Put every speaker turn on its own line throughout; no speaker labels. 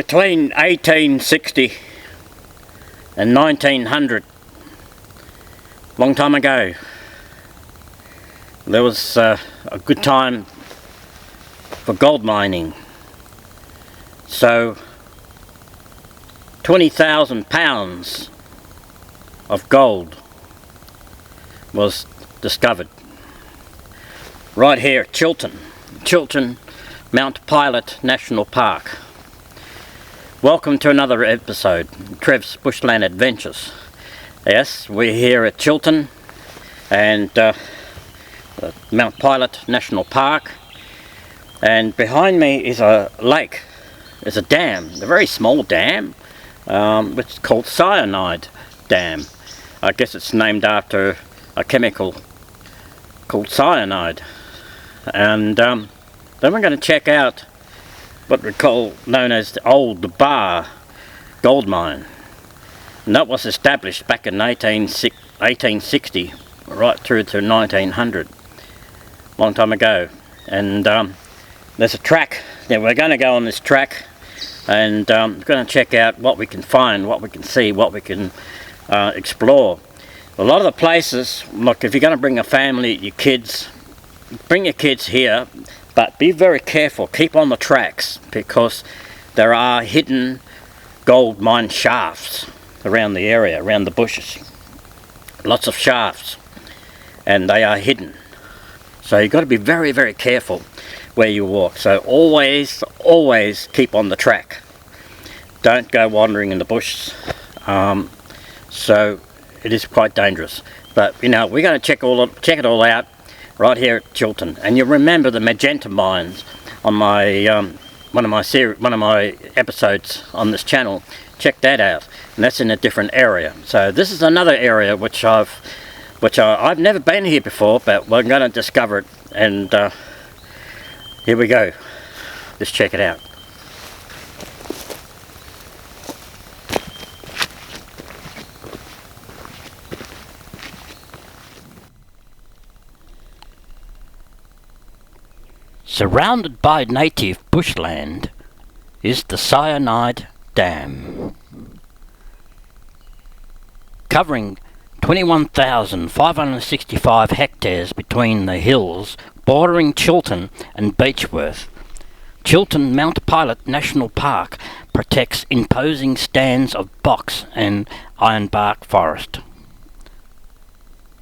Between 1860 and 1900, long time ago, there was a good time for gold mining. So 20,000 pounds of gold was discovered right here at Chiltern Mount Pilot National Park. Welcome to another episode, TREV'S Bushland Adventures. Yes, we're here at Chiltern and Mount Pilot National Park, and behind me is a lake. There's a dam, a very small dam, which is called Cyanide Dam. I guess it's named after a chemical called cyanide. And then we're going to check out what we call known as the Old Bar gold mine, and that was established back in 1860 right through to 1900, long time ago. And there's a track. Now we're going to go on this track, and we're going to check out what we can find, what we can see, what we can explore. A lot of the places, look, if you're going to bring a family, your kids, bring your kids here, but be very careful, keep on the tracks, because there are hidden gold mine shafts around the area, around the bushes. Lots of shafts, and they are hidden. So you've got to be very, very careful where you walk. So always keep on the track. Don't go wandering in the bushes. So it is quite dangerous. But you know, we're going to check it all out right here at Chiltern. And you remember the magenta mines on my one of my episodes on this channel. Check that out, and that's in a different area. So this is another area which I've never been here before, but we're going to discover it. And here we go. Let's check it out. Surrounded by native bushland is the Cyanide Dam, covering 21,565 hectares between the hills bordering Chiltern and Beechworth. Chiltern Mount Pilot National Park protects imposing stands of box and ironbark forest.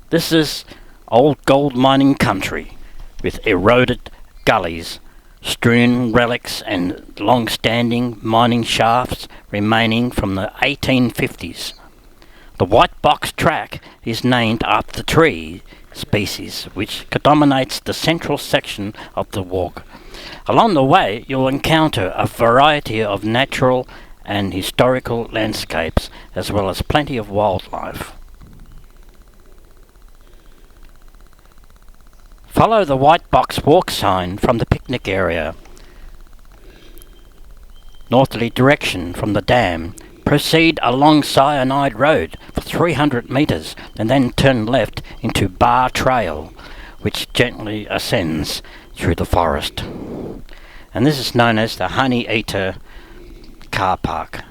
This is old gold mining country with eroded gullies, strewn relics and long-standing mining shafts remaining from the 1850s. The white box track is named after the tree species which dominates the central section of the walk. Along the way you'll encounter a variety of natural and historical landscapes, as well as plenty of wildlife. Follow the white box walk sign from the picnic area. Northerly direction from the dam. Proceed along Cyanide Road for 300 metres and then turn left into Bar Trail, which gently ascends through the forest. And this is known as the Honey Eater car park.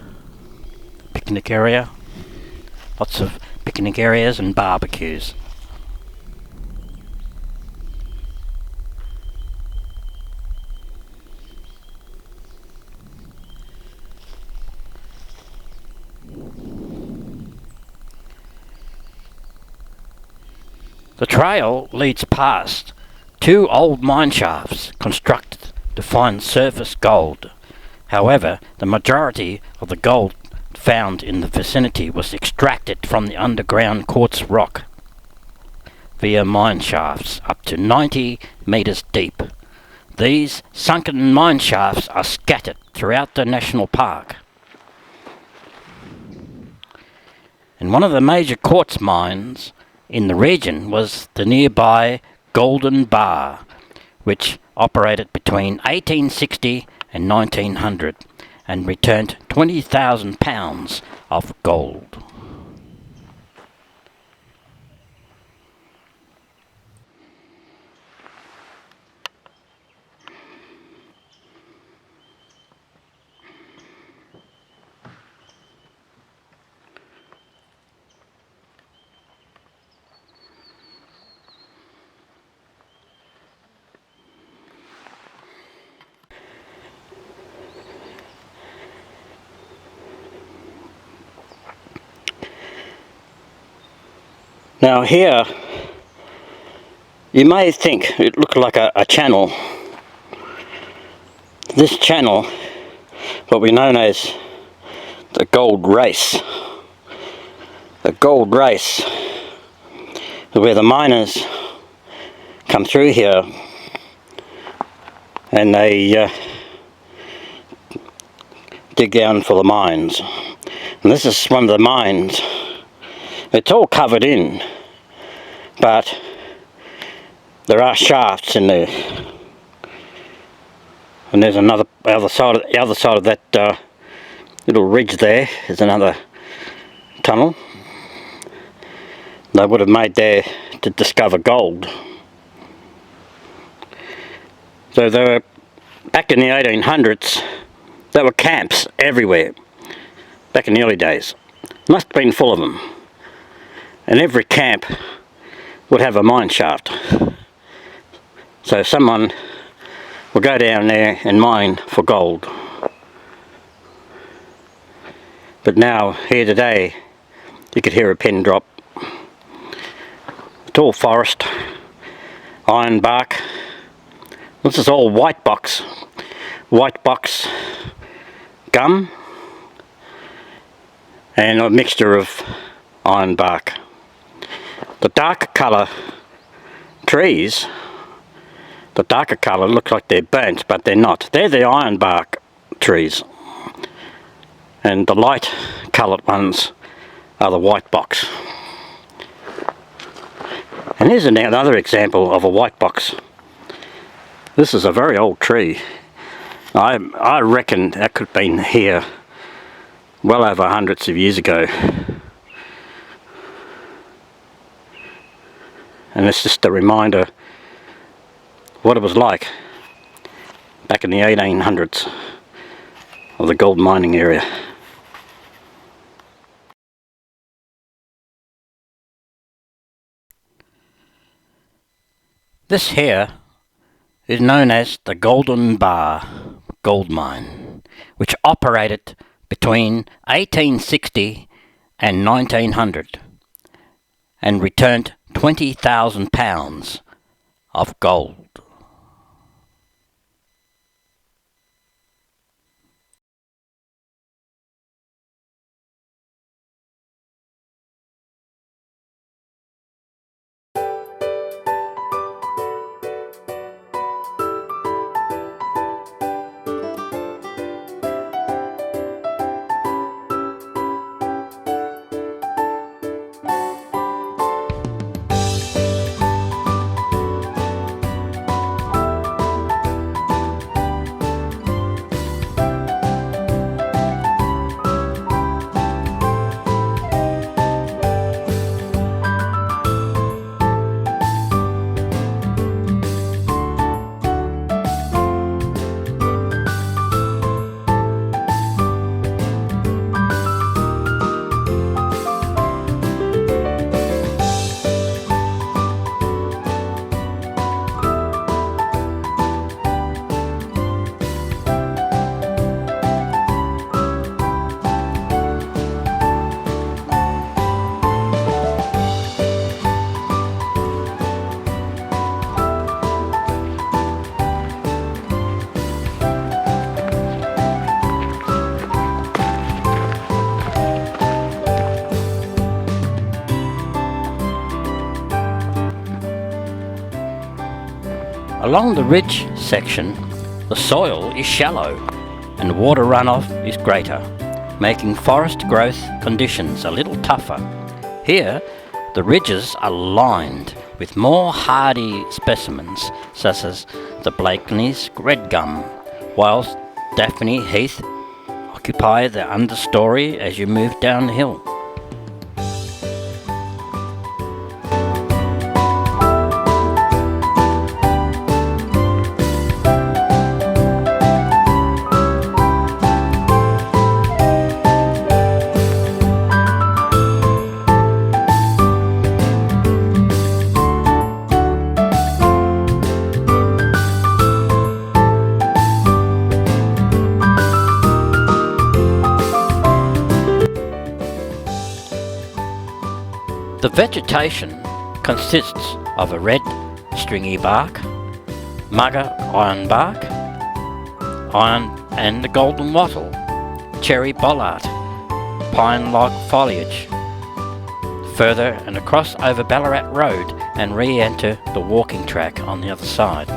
Picnic area. Lots of picnic areas and barbecues. The trail leads past two old mine shafts constructed to find surface gold. However, the majority of the gold found in the vicinity was extracted from the underground quartz rock via mine shafts up to 90 metres deep. These sunken mine shafts are scattered throughout the national park. And one of the major quartz mines in the region was the nearby Golden Bar, which operated between 1860 and 1900 and returned 20,000 pounds of gold. Now here, you may think it looked like a channel. This channel, what we know as the gold race. The gold race is where the miners come through here and they dig down for the mines. And this is one of the mines. It's all covered in, but there are shafts in there. And there's the other side of that little ridge there is another tunnel they would have made there to discover gold. So there were, back in the 1800s, there were camps everywhere. Back in the early days, must have been full of them. And every camp would have a mine shaft. So someone will go down there and mine for gold. But now, here today, you could hear a pin drop. It's all forest, iron bark. This is all white box gum and a mixture of iron bark. The darker colour trees, the darker colour looks like they're burnt, but they're not. They're the iron bark trees. And the light coloured ones are the white box. And here's another example of a white box. This is a very old tree. I reckon that could have been here well over hundreds of years ago. And it's just a reminder what it was like back in the 1800s of the gold mining area. This here is known as the Golden Bar gold mine, which operated between 1860 and 1900 and returned 20,000 pounds of gold. Along the ridge section, the soil is shallow and water runoff is greater, making forest growth conditions a little tougher. Here, the ridges are lined with more hardy specimens such as the Blakeney's red gum, whilst Daphne heath occupy the understory as you move downhill. The vegetation consists of a red stringy bark, mugger ironbark, iron and the golden wattle, cherry bollard, pine-log foliage. Further and across over Ballarat Road and re-enter the walking track on the other side.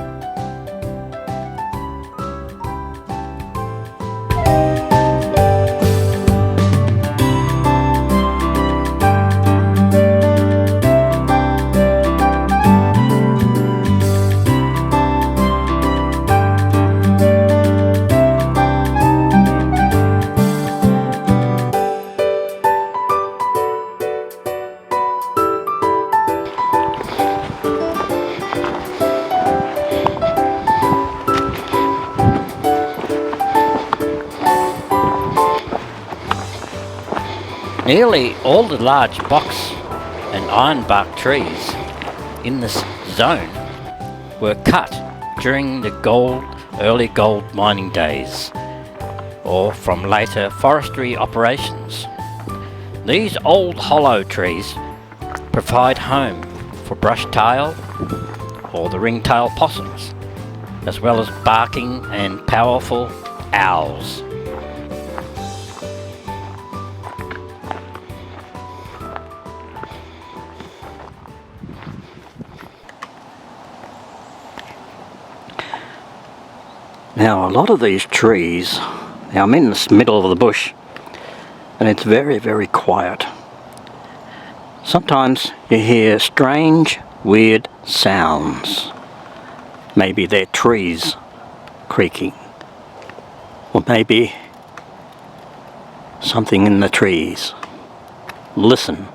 Nearly all the large box and ironbark trees in this zone were cut during the early gold mining days, or from later forestry operations. These old hollow trees provide home for brush-tail or the ringtail possums, as well as barking and powerful owls. Now a lot of these trees, now I'm in the middle of the bush and it's very, very quiet. Sometimes you hear strange, weird sounds. Maybe they're trees creaking, or maybe something in the trees. Listen.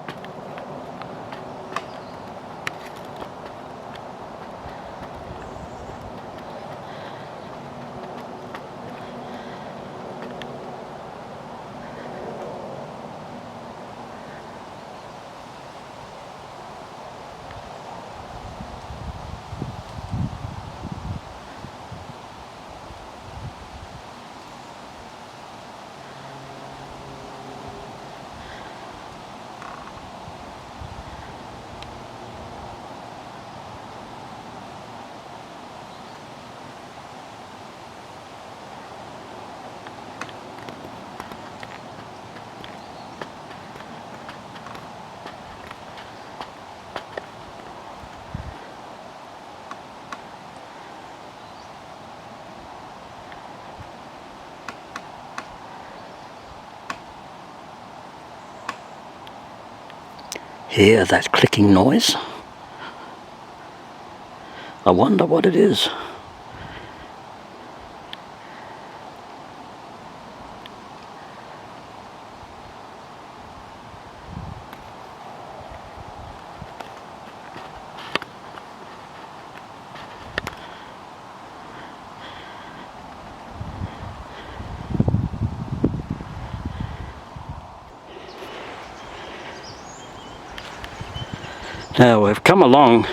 Hear that clicking noise? I wonder what it is. Now we've come along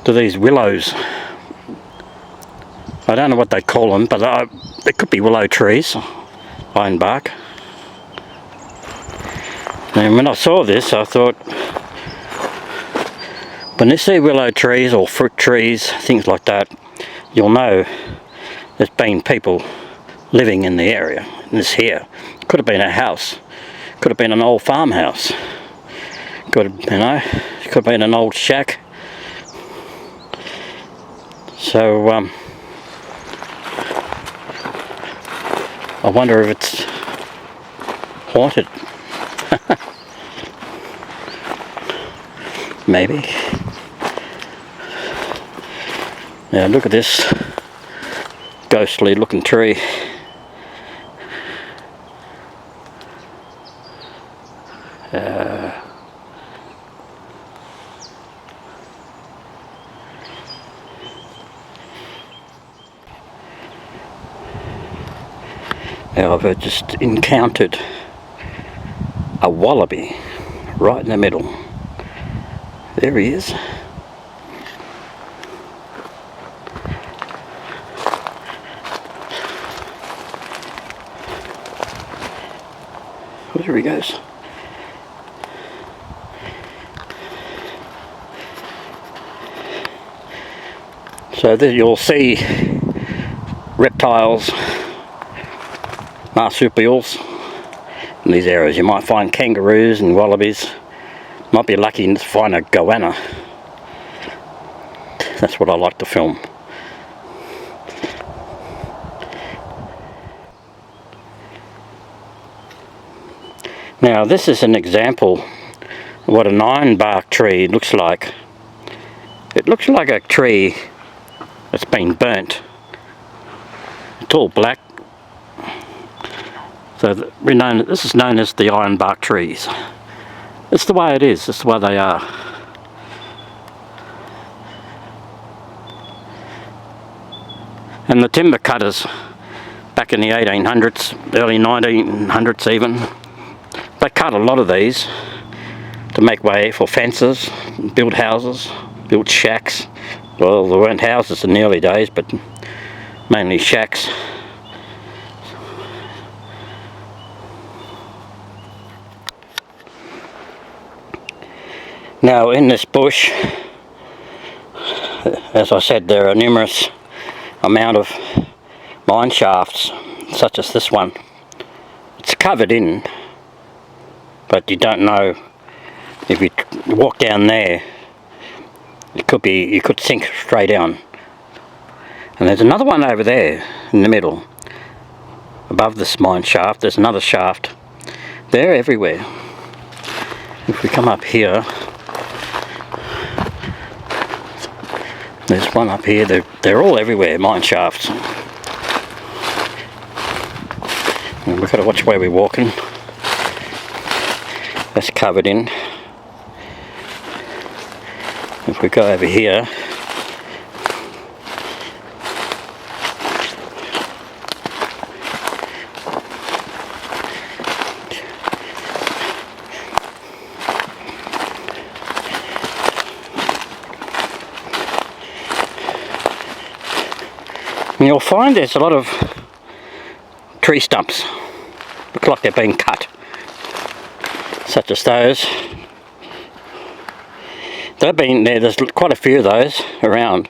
to these willows. I don't know what they call them, but they could be willow trees, ironbark. And when I saw this, I thought, when you see willow trees or fruit trees, things like that, you'll know there's been people living in the area. And this here could have been a house, could have been an old farmhouse. Could have been an old shack. So I wonder if it's haunted. Maybe. Now look at this ghostly looking tree. Now I've just encountered a wallaby right in the middle. There he is. There he goes. So that you'll see reptiles, marsupials in these areas. You might find kangaroos and wallabies. Might be lucky to find a goanna. That's what I like to film. Now this is an example of what an ironbark tree looks like. It looks like a tree that's been burnt. It's all black. So this is known as the ironbark trees. It's the way it is, it's the way they are. And the timber cutters back in the 1800s, early 1900s even, they cut a lot of these to make way for fences, build houses, build shacks. Well, there weren't houses in the early days, but mainly shacks. Now in this bush, as I said, there are numerous amount of mine shafts, such as this one. It's covered in, but you don't know if you walk down there. You could sink straight down. And there's another one over there in the middle. Above this mine shaft, there's another shaft. They're everywhere. If we come up here, there's one up here. They're all everywhere, mine shafts. And we've got to watch where we're walking. That's covered in. If we go over here, and you'll find there's a lot of tree stumps. Look like they're being cut, such as those. They've been there, there's quite a few of those around.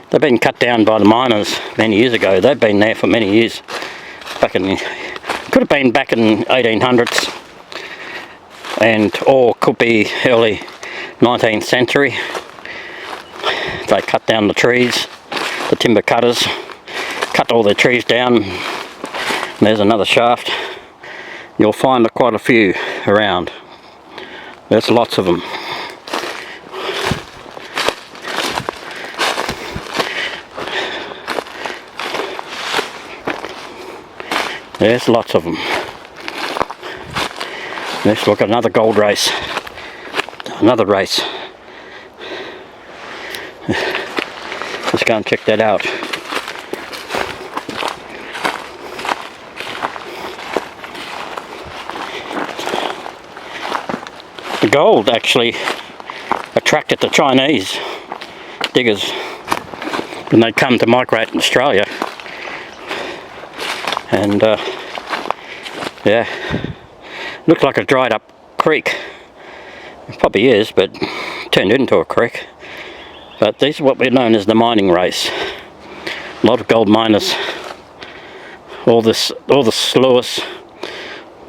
They've been cut down by the miners many years ago. They've been there for many years. Back in the, could have been back in 1800s, or could be early 19th century. They cut down the trees, the timber cutters, cut all their trees down. And there's another shaft. You'll find quite a few around. There's lots of them. There's lots of them. Let's look at another gold race. Another race. Let's go and check that out. The gold actually attracted the Chinese diggers when they come to migrate in Australia. And yeah, looked like a dried up creek. It probably is, but turned into a creek. But these are what we're known as the mining race. A lot of gold miners. All the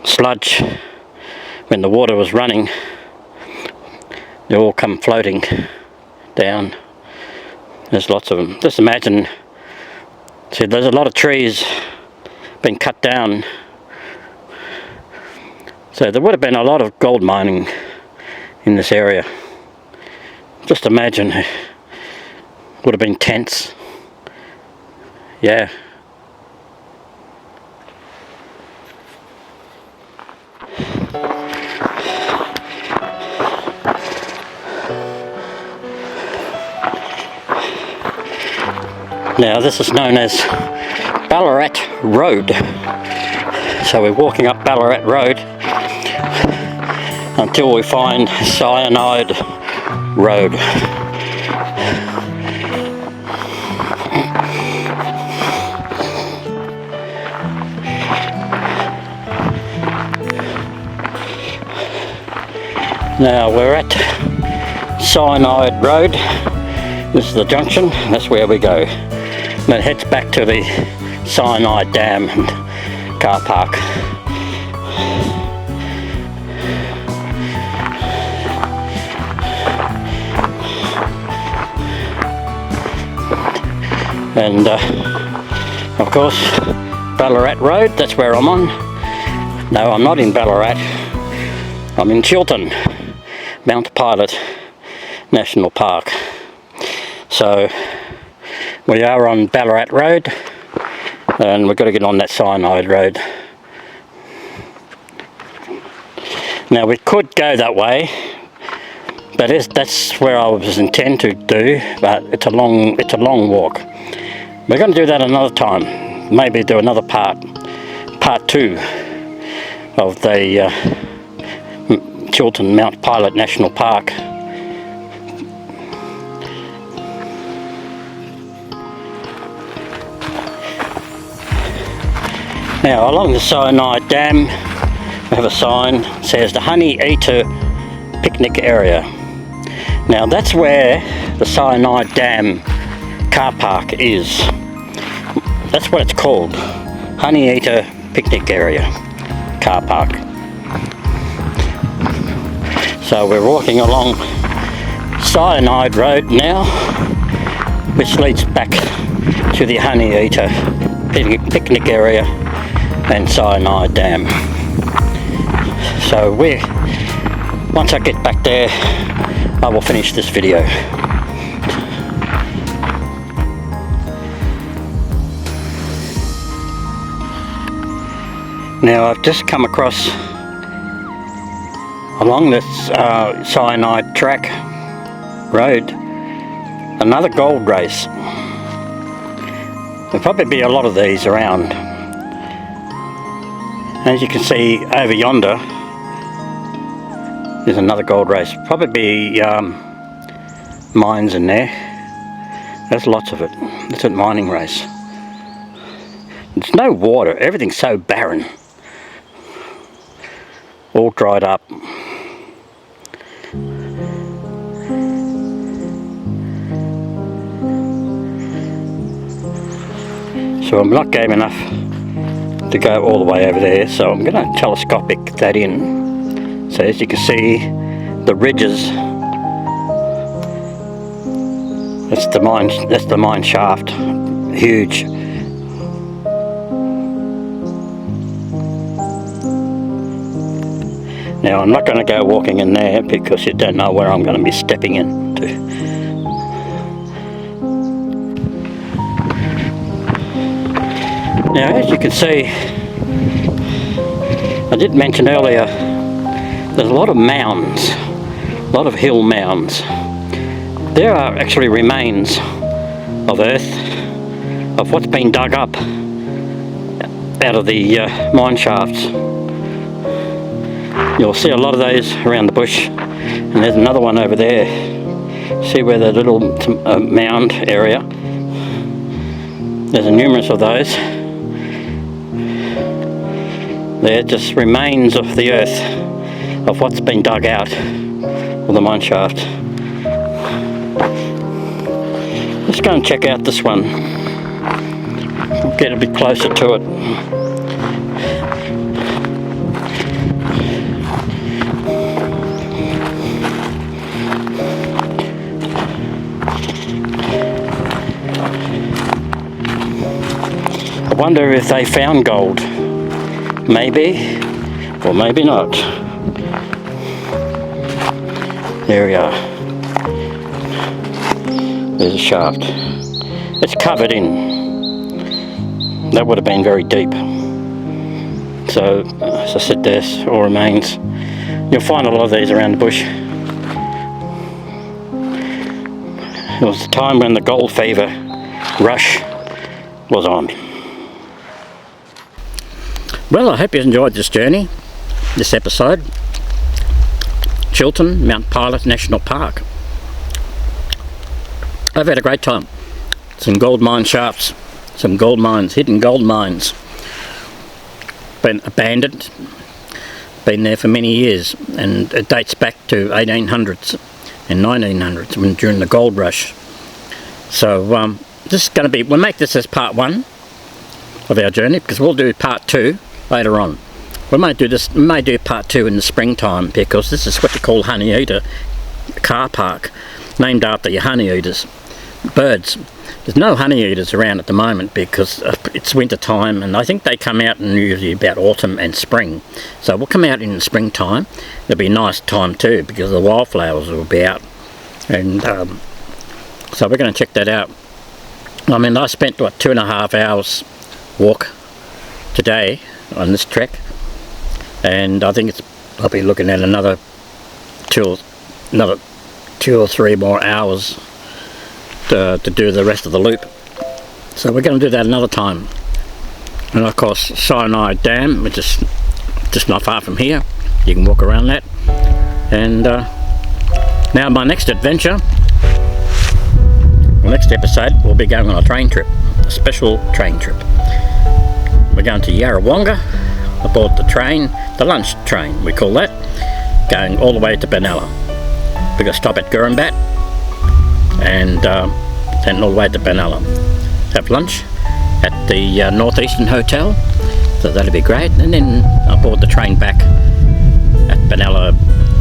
sludge, when the water was running, they all come floating down. There's lots of them. Just imagine, see, there's a lot of trees been cut down, so there would have been a lot of gold mining in this area. Just imagine, it would have been tents. Yeah. Now this is known as Ballarat Road. So we're walking up Ballarat Road until we find Cyanide Road. Now we're at Cyanide Road. This is the junction, that's where we go. And it heads back to the Cyanide Dam and car park. And of course, Ballarat Road, that's where I'm on. No, I'm not in Ballarat. I'm in Chiltern, Mount Pilot National Park. So we are on Ballarat Road, and we've got to get on that Cyanide Road. Now we could go that way, but that's where I was intent to do, but it's a long walk. We're going to do that another time. Maybe do another part 2 of the Chiltern Mount Pilot National Park. Now along the Cyanide Dam we have a sign that says the Honey Eater Picnic Area. Now that's where the Cyanide Dam car park is. That's what it's called, Honey Eater Picnic Area car park. So we're walking along Cyanide Road now, which leads back to the Honey Eater Picnic Area and Cyanide Dam. So once I get back there, I will finish this video. Now I've just come across along this Cyanide track road another gold race. There'll probably be a lot of these around. As you can see over yonder, there's another gold race. Probably be mines in there. There's lots of it. It's a mining race. There's no water. Everything's so barren. All dried up. So I'm not game enough to go all the way over there, so I'm going to telescopic that in. So as you can see, the ridges, that's the mine shaft, huge. Now I'm not going to go walking in there because you don't know where I'm going to be stepping into. Now as you can see, I did mention earlier, there's a lot of mounds, a lot of hill mounds. There are actually remains of earth, of what's been dug up out of the mine shafts. You'll see a lot of those around the bush, and there's another one over there. See where the little mound area, there's numerous of those. They're just remains of the earth, of what's been dug out of the mine shaft. Let's go and check out this one. We'll get a bit closer to it. I wonder if they found gold. Maybe, or maybe not. There we are. There's a shaft. It's covered in. That would have been very deep. So, as I said, there's all remains. You'll find a lot of these around the bush. It was the time when the gold fever rush was on. Well, I hope you enjoyed this journey, this episode. Chiltern Mount Pilot National Park. I've had a great time. Some gold mine shafts, some gold mines, hidden gold mines. Been abandoned, been there for many years, and it dates back to 1800s and 1900s, when during the gold rush. So this is going to be, we'll make this as part 1 of our journey, because we'll do part 2 later on. We may do part 2 in the springtime, because this is what you call honey eater car park, named after your honey eaters, birds. There's no honey eaters around at the moment because it's winter time, and I think they come out in usually about autumn and spring. So we'll come out in the springtime. It'll be a nice time too, because the wildflowers will be out, and so we're going to check that out. I mean, I spent what 2.5 hours walk today on this trek, and I think I'll be looking at another 2 or 3 more hours to do the rest of the loop. So we're going to do that another time. And of course, Cyanide Dam, which is just not far from here. You can walk around that. And now my next adventure, the next episode, we'll be going on a train trip, a special train trip. We're going to Yarrawonga aboard the train, the lunch train we call that, going all the way to Benalla. We're going to stop at Gurumbat and then all the way to Benalla. Have lunch at the Northeastern Hotel, so that'll be great, and then aboard the train back at Benalla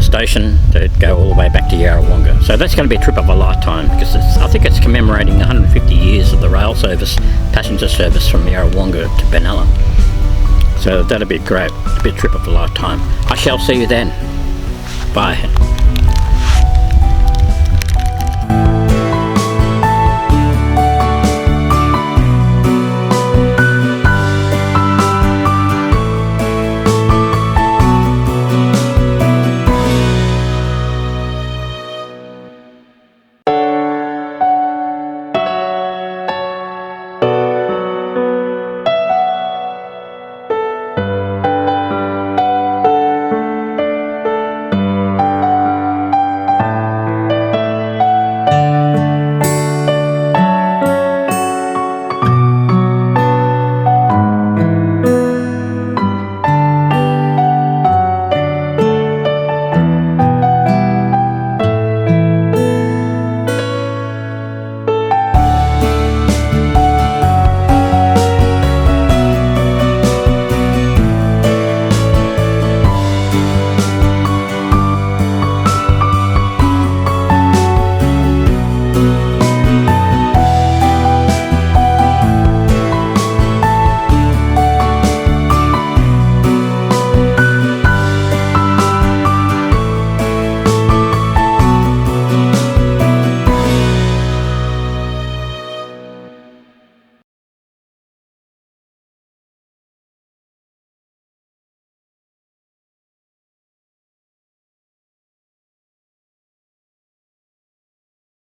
station to go all the way back to Yarrawonga. So that's going to be a trip of a lifetime, because I think it's commemorating 150 years of the rail service, passenger service from Yarrawonga to Benalla. So that'll be great. It'll be a trip of a lifetime. I shall see you then. Bye.